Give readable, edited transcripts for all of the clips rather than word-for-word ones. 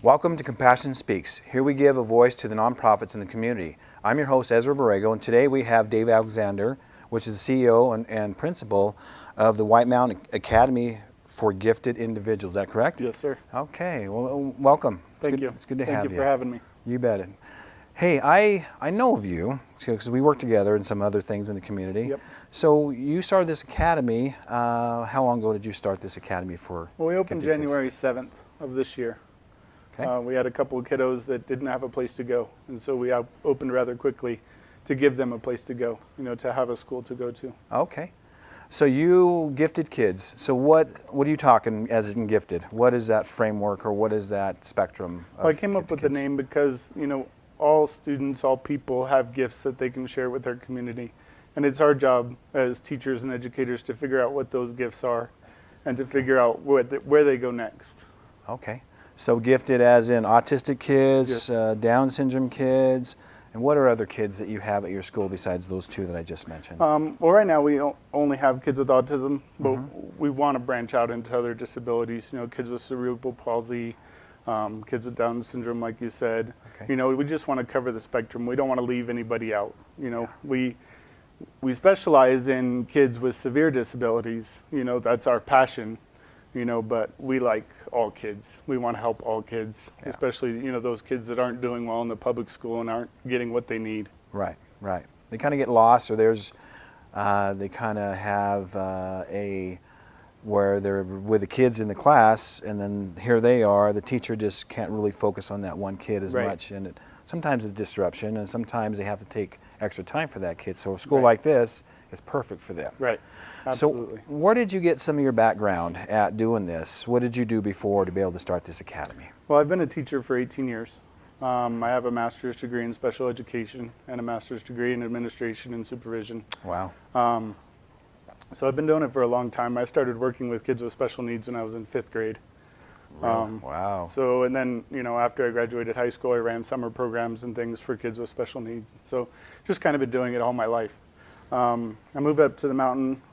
Welcome to Compassion Speaks. Here we give a voice to the nonprofits in the community. I'm your host, Ezra Borrego, and today we have Dave Alexander, which is the CEO and principal of the White Mountain Academy for Gifted Individuals. Is that correct? Yes, sir. Okay, well, welcome. Thank you. It's good to have you. Thank you for having me. You bet it. Hey, I know of you because we work together in some other things in the community. Yep. So you started this academy. How long ago did you start this academy for? Well, we opened gifted January 7th of this year. Okay. We had a couple of kiddos that didn't have a place to go, and so we opened rather quickly to give them a place to go, to have a school to go to. Okay. So you gifted kids. So what are you talking as in gifted? What is that framework or what is that spectrum of Well, I came up with kids? the name because, all students, all people have gifts that they can share with their community. And it's our job as teachers and educators to figure out what those gifts are and to figure out where they go next. Okay. So gifted as in autistic kids, Yes. Down syndrome kids, and what are other kids that you have at your school besides those two that I just mentioned? Well, right now we only have kids with autism, but we want to branch out into other disabilities, kids with cerebral palsy, kids with Down syndrome, like you said. Okay. We just want to cover the spectrum. We don't want to leave anybody out. We specialize in kids with severe disabilities. That's our passion. But we like all kids. We want to help all kids, especially, those kids that aren't doing well in the public school and aren't getting what they need. Right. They kind of get lost, or they kind of have where they're with the kids in the class, and then here they are. The teacher just can't really focus on that one kid as much, and sometimes it's disruption, and sometimes they have to take extra time for that kid. So a school like this is perfect for them. Right. Absolutely. So where did you get some of your background at doing this? What did you do before to be able to start this academy? Well, I've been a teacher for 18 years. I have a master's degree in special education and a master's degree in administration and supervision. Wow. So I've been doing it for a long time. I started working with kids with special needs when I was in 5th grade. Really? Wow. So, and then, after I graduated high school, I ran summer programs and things for kids with special needs. So just kind of been doing it all my life. I moved up to the mountain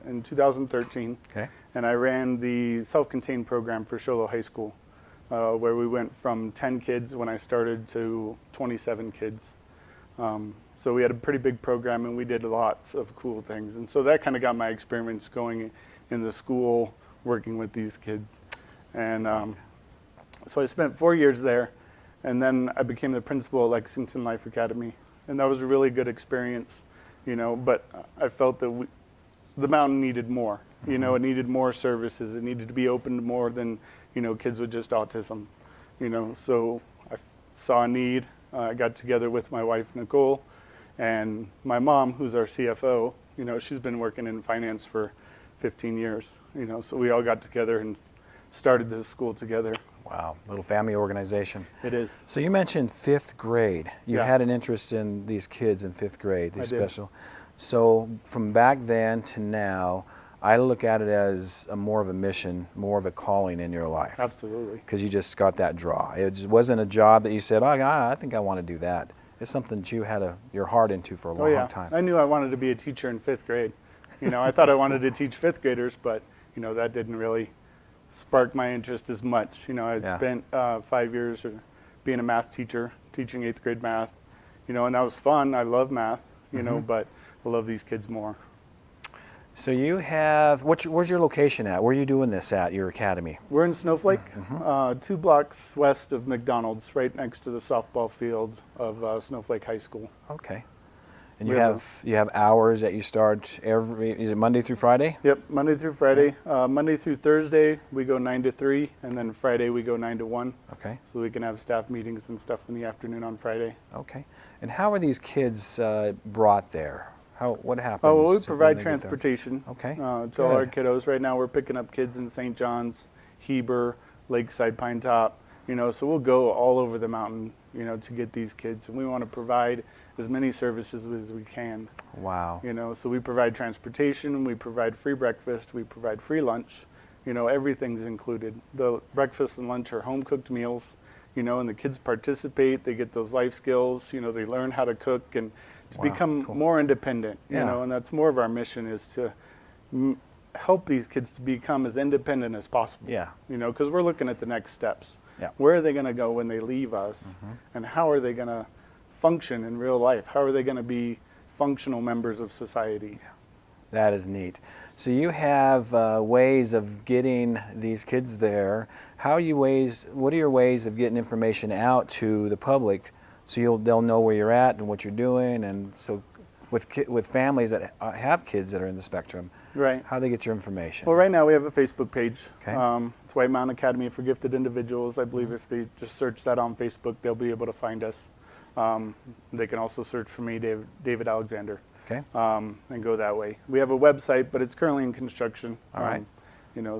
in 2013, and I ran the self-contained program for Sholo High School, where we went from 10 kids when I started to 27 kids. So we had a pretty big program, and we did lots of cool things. And so that kind of got my experience going in the school, working with these kids. And so I spent 4 years there, and then I became the principal at Lexington Life Academy. And that was a really good experience. But I felt that the mountain needed more. It needed more services. It needed to be open to more than, kids with just autism. So I saw a need. I got together with my wife, Nicole, and my mom, who's our CFO. She's been working in finance for 15 years. So we all got together and started this school together. Wow, little family organization. It is. So you mentioned 5th grade. You had an interest in these kids in 5th grade, these special. So from back then to now, I look at it as more of a mission, more of a calling in your life. Absolutely. Because you just got that draw. It just wasn't a job that you said, oh, I think I want to do that. It's something that you had your heart into for a long time. I knew I wanted to be a teacher in 5th grade. I thought I wanted to teach 5th graders, but, that didn't really sparked my interest as much. I'd spent 5 years being a math teacher, teaching 8th grade math, and that was fun. I love math, but I love these kids more. So you have, where's your location at? Where are you doing this at, your academy? We're in Snowflake, 2 blocks west of McDonald's, right next to the softball field of Snowflake High School. Okay. And you have hours that you start is it Monday through Friday? Yep, Monday through Friday. Monday through Thursday, we go 9 to 3, and then Friday we go 9 to 1. Okay. So we can have staff meetings and stuff in the afternoon on Friday. Okay. And how are these kids brought there? What happens? Oh, well, we provide transportation to all our kiddos. Right now we're picking up kids in St. John's, Heber, Lakeside, Pine Top. So we'll go all over the mountain, to get these kids. And we want to provide as many services as we can. Wow. So we provide transportation, we provide free breakfast, we provide free lunch. Everything's included. The breakfast and lunch are home-cooked meals, and the kids participate. They get those life skills. They learn how to cook and to become more independent. And that's more of our mission, is to help these kids to become as independent as possible. Yeah. Because we're looking at the next steps. Yeah. Where are they going to go when they leave us? And how are they going to function in real life? How are they going to be functional members of society? That is neat. So you have ways of getting these kids there. What are your ways of getting information out to the public so they'll know where you're at and what you're doing? And so with families that have kids that are in the spectrum, Right. how do they get your information? Well, right now we have a Facebook page. Okay. It's White Mountain Academy for Gifted Individuals. I believe if they just search that on Facebook, they'll be able to find us. They can also search for me, David Alexander. Okay. And go that way. We have a website, but it's currently in construction. All right.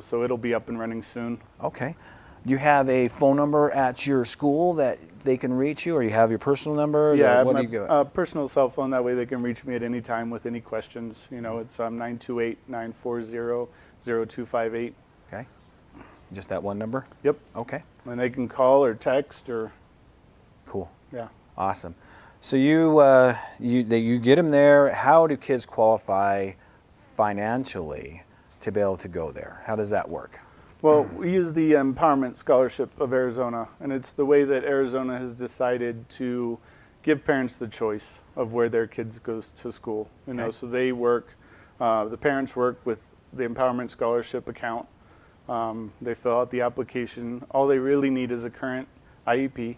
So it'll be up and running soon. Okay. Do you have a phone number at your school that they can reach you, or you have your personal number? Yeah, I have what my do you go? personal cell phone. That way they can reach me at any time with any questions. It's 928-940-0258. Okay. Just that one number? Yep. Okay. And they can call or text or, Cool. yeah. Awesome. So you get them there. How do kids qualify financially to be able to go there? How does that work? Well, we use the Empowerment Scholarship of Arizona, and it's the way that Arizona has decided to give parents the choice of where their kids go to school. Okay. So they work, the parents work with the Empowerment Scholarship account. They fill out the application. All they really need is a current IEP,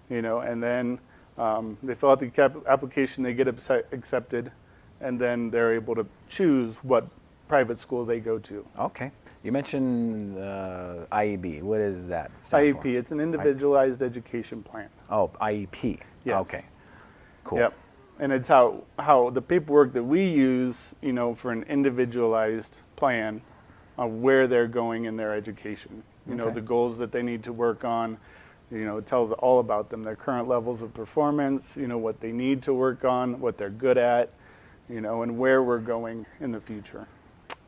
and then they fill out the application, they get accepted, and then they're able to choose what private school they go to. Okay. You mentioned IEB. What is that stand IEP, for? it's an individualized education plan. Oh, IEP. Yes. Okay. Cool. Yep. And it's how the paperwork that we use, for an individualized plan of where they're going in their education. Okay. The goals that they need to work on. It tells all about them, their current levels of performance, what they need to work on, what they're good at, and where we're going in the future.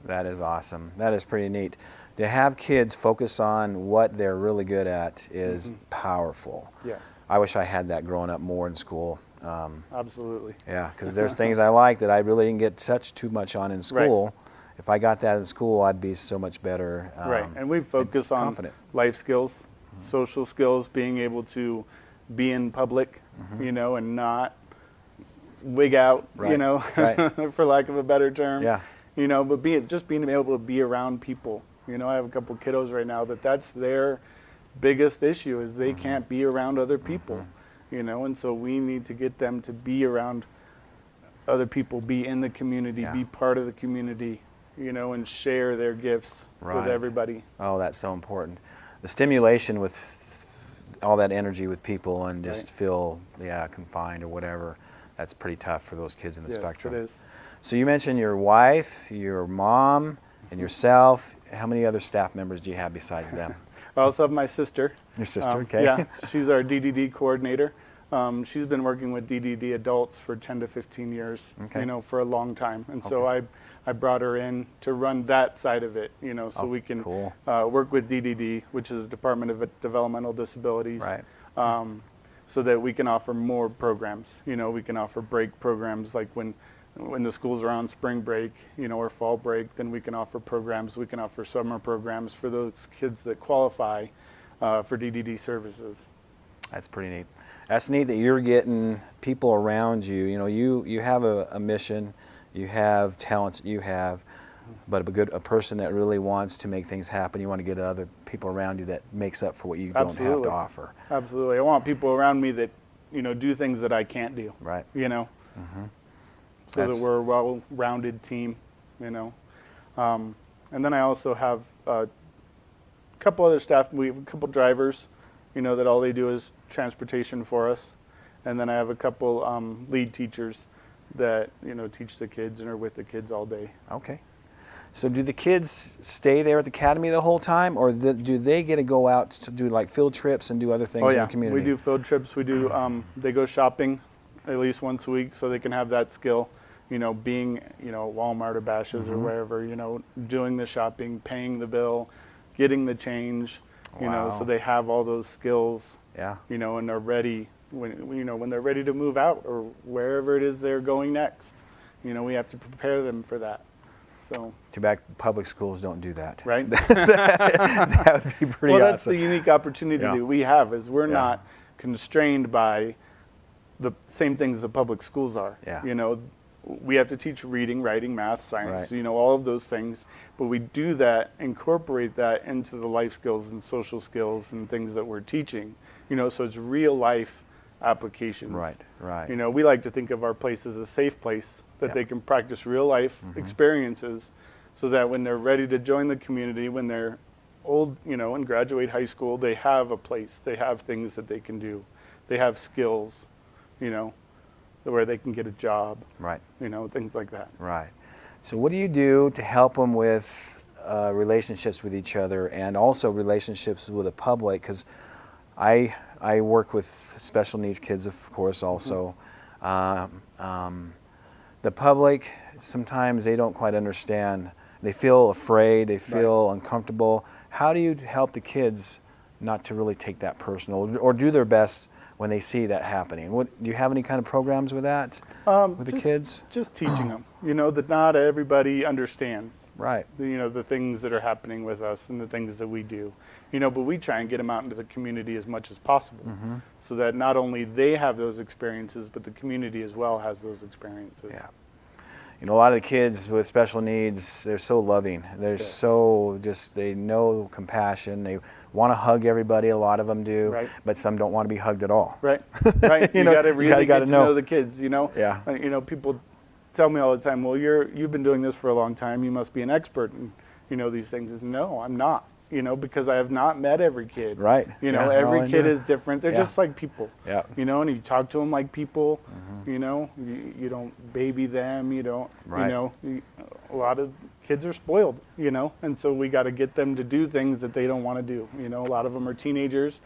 That is awesome. That is pretty neat. To have kids focus on what they're really good at is powerful. Yes. I wish I had that growing up more in school. Absolutely. Yeah, because there's things I like that I really didn't get touched too much on in school. Right. If I got that in school, I'd be so much better. Right. And we focus on confident. life skills, social skills, being able to be in public, and not wig out, Right. Right. for lack of a better term. Yeah. But being able to be around people. I have a couple kiddos right now that's their biggest issue is they can't be around other people. And so we need to get them to be around other people, be in the community, be part of the community, and share their gifts with everybody. Oh, that's so important. The stimulation with all that energy with people and just feel confined or whatever, that's pretty tough for those kids in the spectrum. Yes, it is. So you mentioned your wife, your mom, and yourself. How many other staff members do you have besides them? I also have my sister. Your sister, okay. Yeah, she's our DDD coordinator. She's been working with DDD adults for 10 to 15 years, Okay. For a long time. And so I brought her in to run that side of it, so we can cool. work with DDD, which is the Department of Developmental Disabilities. Right. So that we can offer more programs. We can offer break programs like when the schools are on spring break, or fall break, then we can offer programs. We can offer summer programs for those kids that qualify for DDD services. That's pretty neat. That's neat that you're getting people around you. You have a mission, you have talents that you have, but a person that really wants to make things happen. You want to get other people around you that makes up for what you don't have to offer. Absolutely. I want people around me that, do things that I can't do. Right. So that we're a well-rounded team, And then I also have a couple other staff. We have a couple drivers, that all they do is transportation for us. And then I have a couple lead teachers that, teach the kids and are with the kids all day. Okay. So do the kids stay there at the academy the whole time, or do they get to go out to do like field trips and do other things in the community? We do field trips. We do, they go shopping at least once a week so they can have that skill, being, Walmart or Bashas' or wherever, doing the shopping, paying the bill, getting the change, so they have all those skills, and they're ready when they're ready to move out or wherever it is they're going next. We have to prepare them for that. So Too bad public schools don't do that. right. That would be pretty Well, that's awesome. the unique opportunity Yeah. that we have is we're Yeah. not constrained by the same things the public schools are. Yeah. You know, we have to teach reading, writing, math, science, Right. you know, all of those things. But we do that, incorporate that into the life skills and social skills and things that we're teaching. You know, so it's real life applications. Right, right. You know, we like to think of our place as a safe place that Yeah. they can practice real life experiences so that when they're ready to join the community, when they're old, you know, and graduate high school, they have a place. They have things that they can do. They have skills, you know, where they can get a job, Right, you know, things like that. right. So what do you do to help them with relationships with each other and also relationships with the public? Because I work with special needs kids, of course, also. The public, sometimes they don't quite understand. They feel afraid, they feel uncomfortable. How do you help the kids not to really take that personal or do their best when they see that happening? Do you have any kind of programs with that, with the kids? Just teaching them, you know, that not everybody understands, Right, you know, the things that are happening with us and the things that we do. You know, but we try and get them out into the community as much as possible so that not only they have those experiences, but the community as well has those experiences. yeah. You know, a lot of the kids with special needs, they're so loving. They're Yes. so just, they know compassion. They want to hug everybody, a lot of them do, Right. but some don't want to be hugged at all. Right, right. You You know, got to you really gotta get to know. know the kids, you know? Yeah. You know, people tell me all the time, well, you've been doing this for a long time. You must be an expert in, you know, these things. No, I'm not. You know, because I have not met every kid. Right. You know, Yeah, every no, I kid know. is different. They're Yeah. just like people. Yeah. You know, and you talk to them like people. You know, you don't baby them. You don't. Right. You know, a lot of kids are spoiled. You know, and so we got to get them to do things that they don't want to do. You know, a lot of them are teenagers.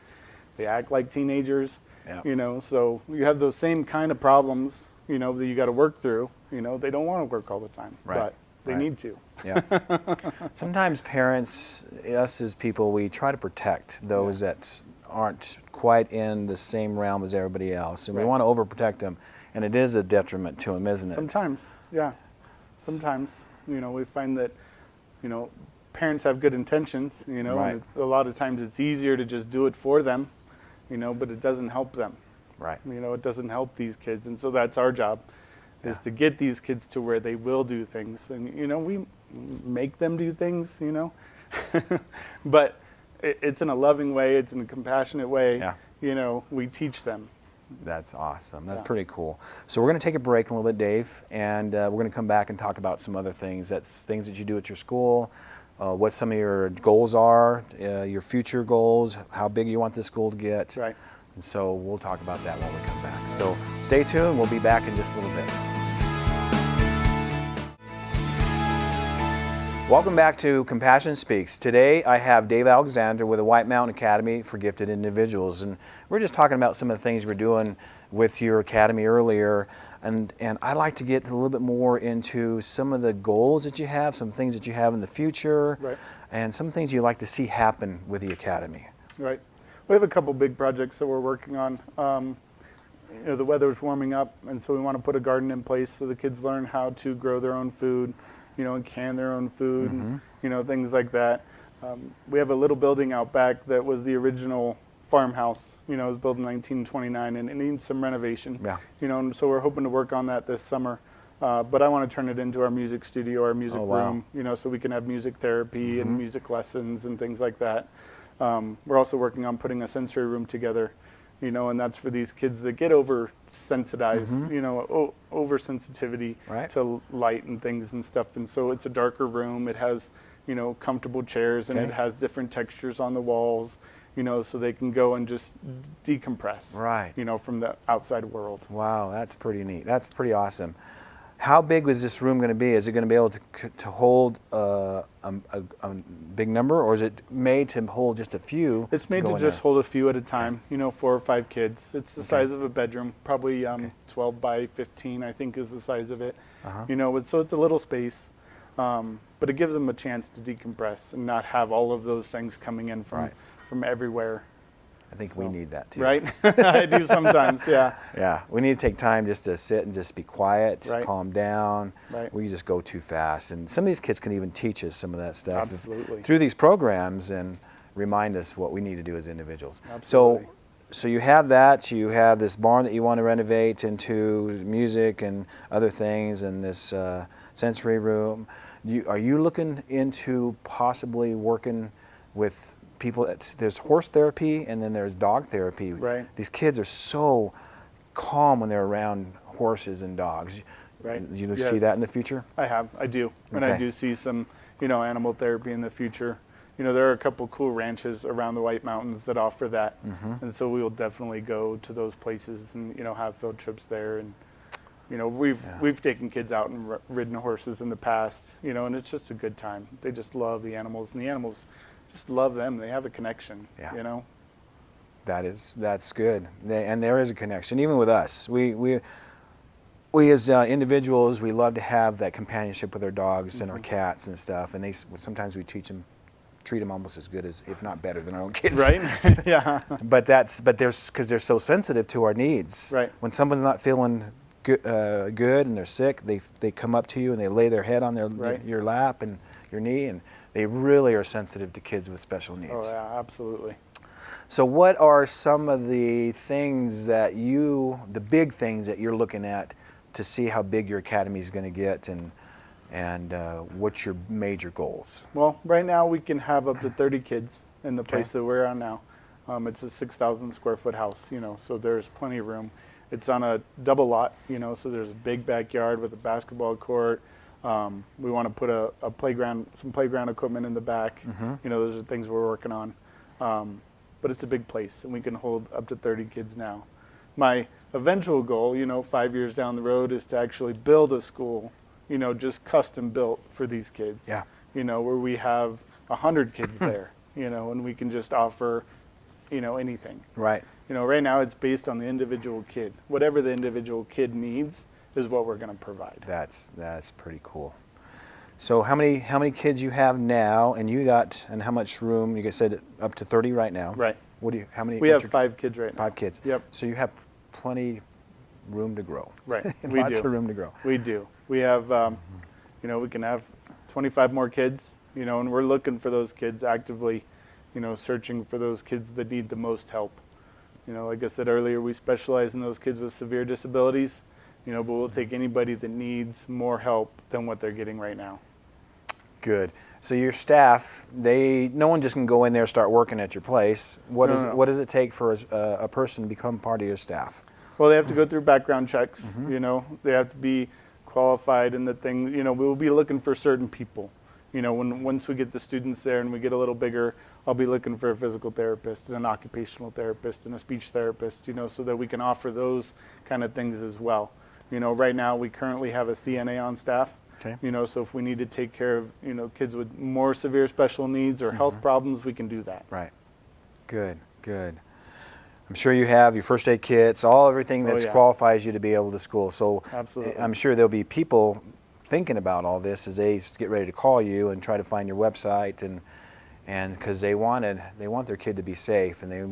They act like teenagers. Yeah. You know, so you have those same kind of problems. You know, that you got to work through. You know, they don't want to work all the time, Right. but they Right. need to. Yeah. Sometimes parents, us as people, we try to protect those that aren't quite in the same realm as everybody else, and we Right. want to overprotect them, and it is a detriment to them, isn't it? Sometimes, yeah. Sometimes, you know, we find that, you know, parents have good intentions, you know, Right. and a lot of times it's easier to just do it for them, you know, but it doesn't help them. Right. You know, it doesn't help these kids. And so that's our job, is Yeah. to get these kids to where they will do things. And, you know, we make them do things, you know, but it's in a loving way, it's in a compassionate way. Yeah. You know, we teach them. That's awesome. That's Yeah. pretty cool. So we're going to take a break a little bit, Dave, and we're going to come back and talk about some other things. That's things that you do at your school, what some of your goals are, your future goals, how big you want this school to get. Right. And so we'll talk about that when we come back. So stay tuned. We'll be back in just a little bit. Welcome back to Compassion Speaks. Today I have Dave Alexander with the White Mountain Academy for Gifted Individuals, and we're just talking about some of the things we're doing with your academy earlier, and I'd like to get a little bit more into some of the goals that you have, some things that you have in the future, Right. and some things you'd like to see happen with the academy. Right. We have a couple big projects that we're working on. You know, the weather's warming up, and so we want to put a garden in place so the kids learn how to grow their own food, you know, and can their own food, and, you know, things like that. We have a little building out back that was the original farmhouse. You know, it was built in 1929, and it needs some renovation. Yeah. You know, and so we're hoping to work on that this summer. But I want to turn it into our music studio, our music Oh, wow. room, you know, so we can have music therapy and music lessons and things like that. We're also working on putting a sensory room together, you know, and that's for these kids that get oversensitized, you know, oversensitivity Right. to light and things and stuff. And so it's a darker room. It has, you know, comfortable chairs, and Okay. it has different textures on the walls, you know, so they can go and just decompress, Right. you know, from the outside world. Wow, that's pretty neat. That's pretty awesome. How big was this room going to be? Is it going to be able to hold a big number, or is it made to hold just a few? It's made go to in just there? hold a few at a time, you know, 4 or 5 kids. It's the size of a bedroom, probably 12 by 15, I think is the size of it. You know, so it's a little space, but it gives them a chance to decompress and not have all of those things coming in from Right. from everywhere. I think we need that too. Right? I do sometimes, yeah. Yeah, we need to take time just to sit and just be quiet, Right. calm down. Right. We just go too fast. And some of these kids can even teach us some of that stuff Absolutely. through these programs and remind us what we need to do as individuals. Absolutely. So you have that, you have this barn that you want to renovate into music and other things, and this sensory room. Are you looking into possibly working with people there's horse therapy and then there's dog therapy. Right. These kids are so calm when they're around horses and dogs. Right. You see that in the future? I do. And I do see some, animal therapy in the future. There are a couple cool ranches around the White Mountains that offer that. And so we will definitely go to those places and, have field trips there. And, we've taken kids out and ridden horses in the past, and it's just a good time. They just love the animals, and the animals just love them. They have a connection, That's good. And there is a connection, even with us. We as individuals, we love to have that companionship with our dogs and our cats and stuff. And sometimes we treat them almost as good as, if not better than our own kids. Right? Yeah. But because they're so sensitive to our needs. Right. When someone's not feeling good and they're sick, they come up to you and they lay their head on your lap and your knee, and they really are sensitive to kids with special needs. Oh yeah, absolutely. So what are some of the things the big things that you're looking at to see how big your academy is going to get, and what's your major goals? Well, right now we can have up to 30 kids in the place that we're on now. It's a 6,000 square foot house, so there's plenty of room. It's on a double lot, so there's a big backyard with a basketball court. We want to put a playground, some playground equipment in the back. Those are things we're working on. But it's a big place, and we can hold up to 30 kids now. My eventual goal, 5 years down the road, is to actually build a school, just custom built for these kids. Yeah. Where we have 100 kids there, and we can just offer, anything. Right. Right now it's based on the individual kid. Whatever the individual kid needs is what we're going to provide. That's pretty cool. So how many kids you have now, and how much room? You said up to 30 right now. Right. How many? We have 5 kids right now. 5 kids. Yep. So you have plenty room to grow. Right. Lots of room to grow. We do. We have, we can have 25 more kids, and we're looking for those kids actively, searching for those kids that need the most help. Like I said earlier, we specialize in those kids with severe disabilities, but we'll take anybody that needs more help than what they're getting right now. Good. So your staff, no one just can go in there and start working at your place. What does it take for a person to become part of your staff? Well, they have to go through background checks. They have to be qualified in the thing. We'll be looking for certain people. Once we get the students there and we get a little bigger, I'll be looking for a physical therapist and an occupational therapist and a speech therapist, so that we can offer those kind of things as well. Right now we currently have a CNA on staff. Okay. So if we need to take care of, kids with more severe special needs or health problems, we can do that. Right. Good. I'm sure you have your first aid kits, everything that qualifies you to be able to school. So absolutely. I'm sure there'll be people thinking about all this as they get ready to call you and try to find your website, and because they want their kid to be safe, and they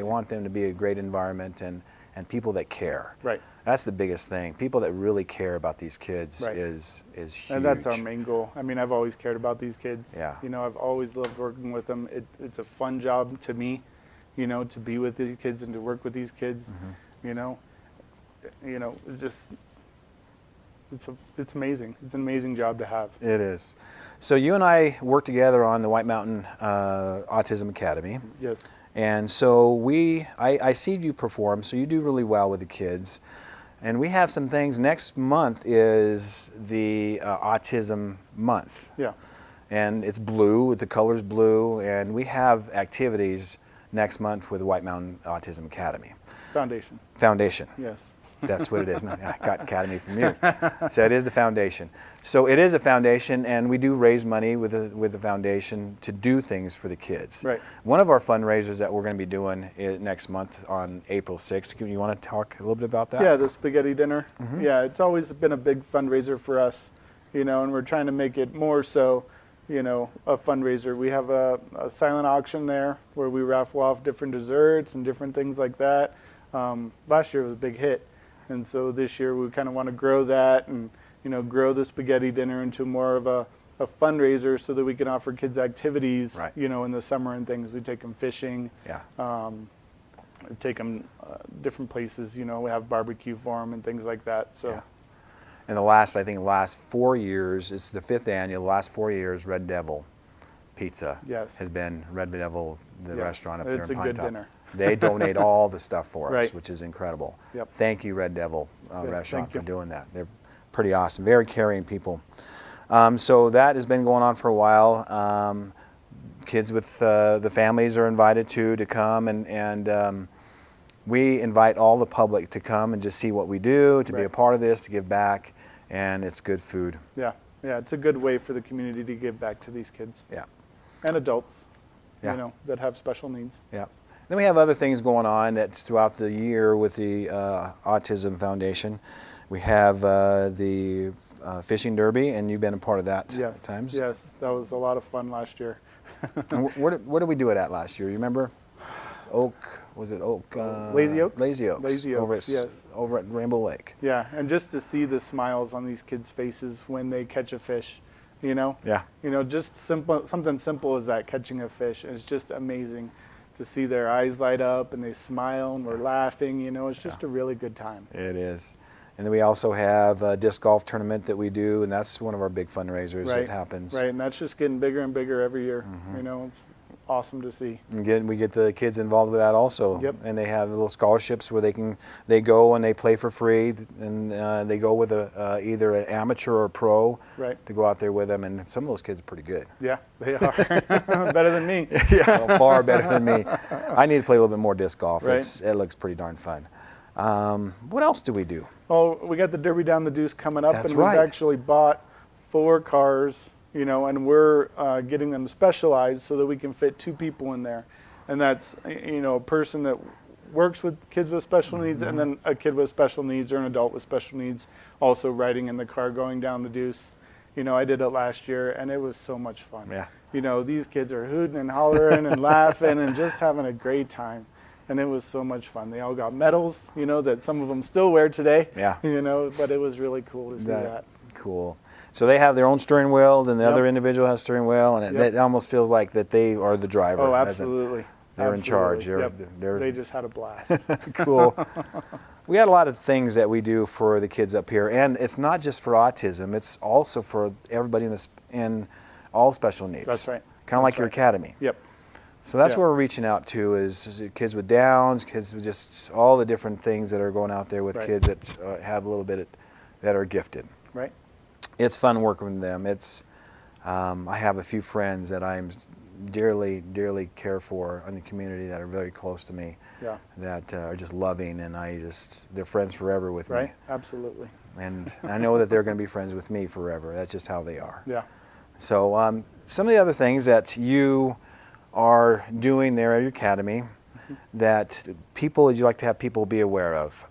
want them to be a great environment and people that care. Right. That's the biggest thing. People that really care about these kids is huge. And that's our main goal. I've always cared about these kids. Yeah. I've always loved working with them. It's a fun job to me, to be with these kids and to work with these kids. It's amazing. It's an amazing job to have. It is. So you and I work together on the White Mountain Autism Academy. Yes. And so I see you perform, so you do really well with the kids. And we have some things. Next month is the Autism Month. Yeah. And it's blue, the color's blue, and we have activities next month with the White Mountain Autism Academy. Foundation. Yes. That's what it is. No, I got Academy from you. So it is the foundation. So it is a foundation, and we do raise money with the foundation to do things for the kids. Right. One of our fundraisers that we're going to be doing next month on April 6th. You want to talk a little bit about that? Yeah, the spaghetti dinner. Yeah, it's always been a big fundraiser for us, and we're trying to make it more so a fundraiser. We have a silent auction there where we raffle off different desserts and different things like that. Last year was a big hit. And so this year we kind of want to grow that and, grow the spaghetti dinner into more of a fundraiser so that we can offer kids activities, Right. in the summer and things. We take them fishing, Yeah. take them different places, we have barbecue for them and things like that. So. Yeah. And the last 4 years, it's the 5th annual, the last 4 years, Red Devil Pizza Yes. has been Red Devil, the Yes. restaurant up there It's in a Pine good Top. dinner. They donate all the stuff for us, Right. which is incredible. Yep. Thank you, Red Devil Yes, Restaurant, thank for you. doing that. They're pretty awesome, very caring people. So that has been going on for a while. Kids with the families are invited to come, and we invite all the public to come and just see what we do, to be a Right. part of this, to give back, and it's good food. Yeah, it's a good way for the community to give back to these kids Yeah. and adults, Yeah. that have special needs. Yeah. Then we have other things going on that's throughout the year with the Autism Foundation. We have the fishing derby, and you've been a part of that at times. Yes, that was a lot of fun last year. And where did we do it at last year? You remember? Was it Oak? Lazy Oaks? Lazy Oaks. Lazy over Oaks, at, yes. Over at Rainbow Lake. Yeah, and just to see the smiles on these kids' faces when they catch a fish, Yeah. just something simple as that, catching a fish. It's just amazing to see their eyes light up and they smile and we're laughing. It's just a really good time. It is. And then we also have a disc golf tournament that we do, and that's one of our big fundraisers that happens. Right, and that's just getting bigger and bigger every year. It's awesome to see. And we get the kids involved with that also. Yep. And they have little scholarships where they go and they play for free, and they go with either an amateur or a pro Right. to go out there with them. And some of those kids are pretty good. Yeah, they are. Better than me. Yeah, well, far better than me. I need to play a little bit more disc golf. Right. It looks pretty darn fun. What else do we do? Oh, we got the Derby Down the Deuce coming up, That's and we've right. actually bought 4 cars, and we're getting them specialized so that we can fit 2 people in there. And that's, a person that works with kids with special needs, and then a kid with special needs or an adult with special needs also riding in the car going down the Deuce. I did it last year, and it was so much fun. Yeah. These kids are hooting and hollering and laughing and just having a great time. And it was so much fun. They all got medals, that some of them still wear today. Yeah. But it was really cool to see that. Cool. So they have their own steering wheel, then the Yep. other individual has steering wheel, and Yep. it almost feels like that they are the driver. Oh, absolutely. They're in charge. They're They just had a blast. cool. We got a lot of things that we do for the kids up here, and it's not just for autism. It's also for everybody in all special needs. That's right. Kind of like That's your right. academy. Yep. So that's Yeah. what we're reaching out to is kids with Downs, kids with just all the different things that are going out there with Right. kids that have a little bit that are gifted. Right. It's fun working with them. I have a few friends that I'm dearly, dearly care for in the community that are very close to me. Yeah. That are just loving, and they're friends forever with Right. me. Absolutely. And I know that they're going to be friends with me forever. That's just how they are. Yeah. So some of the other things that you are doing there at your academy that you'd like to have people be aware of.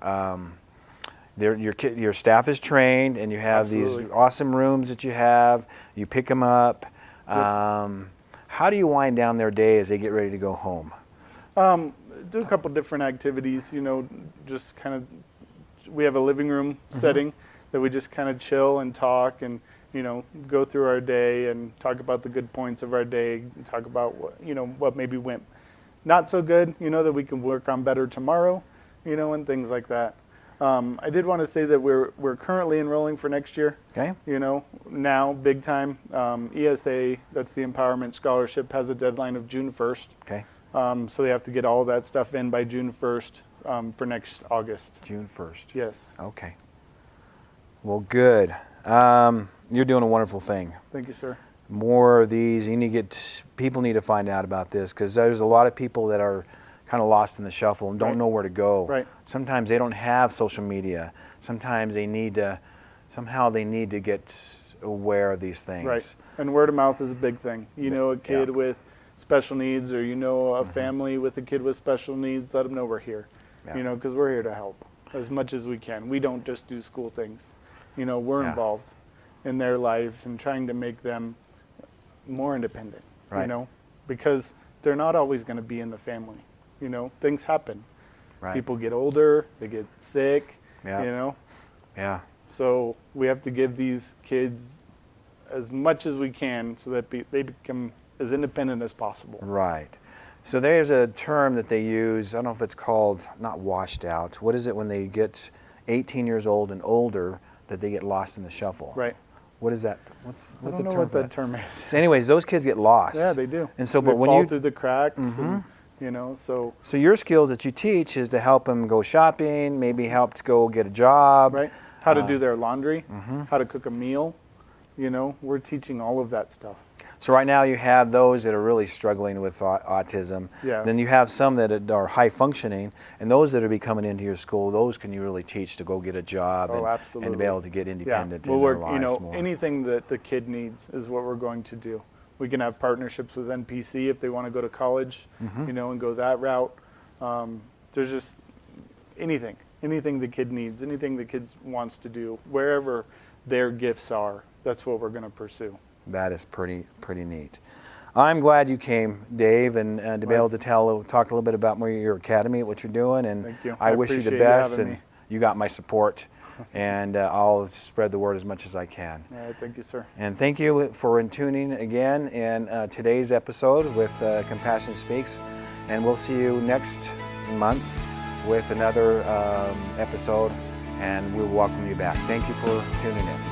Your staff is trained, and you have these Absolutely. awesome rooms that you have. You pick them up. How do you wind down their day as they get ready to go home? Do a couple different activities, just kind of, we have a living room setting that we just kind of chill and talk and, go through our day and talk about the good points of our day, talk about what maybe went not so good, that we can work on better tomorrow, and things like that. I did want to say that we're currently enrolling for next year. Okay. Now, big time. ESA, that's the Empowerment Scholarship, has a deadline of June 1st. Okay. So they have to get all that stuff in by June 1st for next August. June 1st. Yes. Okay. Well, good. You're doing a wonderful thing. Thank you, sir. More of these. People need to find out about this, because there's a lot of people that are kind of lost in the shuffle and don't Right. know where to go. Right. Sometimes they don't have social media. Sometimes they need to get aware of these things. Right. And word of mouth is a big thing. A kid with special needs, or a family with a kid with special needs, let them know we're here. Yeah. Because we're here to help as much as we can. We don't just do school things. We're Yeah. involved in their lives and trying to make them more independent, Right. you know, because they're not always going to be in the family. You know, things happen. Right. People get older, they get sick, Yeah. you know. Yeah. So we have to give these kids as much as we can so that they become as independent as possible. Right. So there's a term that they use, I don't know if it's called, not washed out. What is it when they get 18 years old and older that they get lost in the shuffle? Right. What is that? What's I the don't know term what for that that? term is. So anyways, those kids get lost. Yeah, they do. And so, they but when fall you, through the cracks, and, you know, so. so your skills that you teach is to help them go shopping, maybe help to go get a job. Right. How to do their laundry, how to cook a meal, you know, we're teaching all of that stuff. So right now you have those that are really struggling with autism. Yeah. Then you have some that are high functioning, and those that are be coming into your school, those can you really teach to go get a job Oh, and absolutely. to be able to get independent We'll in their work, lives you know, more. anything that the kid needs is what we're going to do. We can have partnerships with NPC if they want to go to college, you know, and go that route. There's just anything the kid needs, anything the kid wants to do, wherever their gifts are, that's what we're going to pursue. That is pretty neat. I'm glad you came, Dave, and to be able to talk a little bit about more your academy, what you're doing, and Thank you. I wish you the appreciate best, having and me. you got my support, and I'll spread the word as much as I can. All right, thank you, sir. And thank you for tuning again in today's episode with Compassion Speaks, and we'll see you next month with another episode, and we'll welcome you back. Thank you for tuning in.